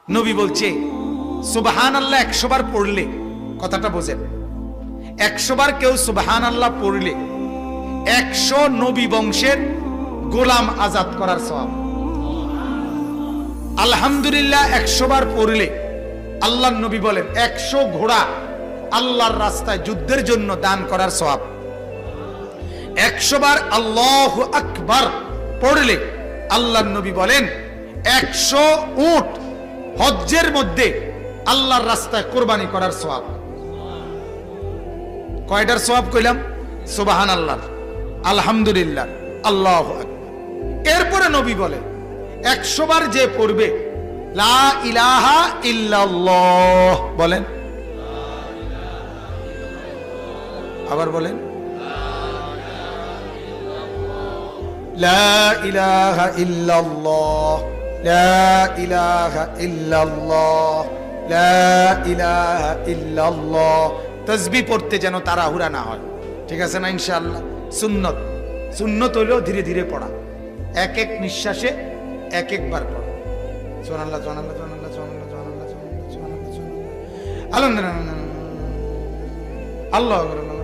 নবী বলছে সুবহানাল্লাহ 100 বার পড়লে, কথাটা বোঝেন, 100 বার কেউ সুবহানাল্লাহ পড়লে 100 নবী বংশের গোলাম আজাদ করার সওয়াব। আলহামদুলিল্লাহ 100 বার পড়লে আল্লাহর নবী বলেন 100 ঘোড়া আল্লাহর রাস্তায় যুদ্ধের জন্য দান করার সওয়াব। 100 বার আল্লাহু আকবার পড়লে আল্লাহর নবী বলেন 100 উট হজ্জের মধ্যে আল্লাহর রাস্তায় কোরবানি করার সওয়াব। কয়টার সওয়াব কইলাম? সুবহানাল্লাহ, আলহামদুলিল্লাহ, আল্লাহু আকবার। এরপরে নবী বলে 100 বার যে পড়বে লা ইলাহা ইল্লাল্লাহ, বলেন, আবার বলেন, লা ইলাহা ইল্লাল্লাহ, লা ইলাহা ইল্লাল্লাহ, লা ইলাহা ইল্লাল্লাহ। তাসবিহ পড়তে যেন তাড়াহুড়া না হয়, ঠিক আছে না? ইনশাআল্লাহ সুন্নত, সুন্নত হলেও ধীরে ধীরে পড়া, এক এক নিঃশ্বাসে এক একবার পড়া। সুবহানাল্লাহ, সুবহানাল্লাহ, সুবহানাল্লাহ, সুবহানাল্লাহ, সুবহানাল্লাহ, সুবহানাল্লাহ, সুবহানাল্লাহ, আল্লাহু আকবার, আল্লাহু আকবার।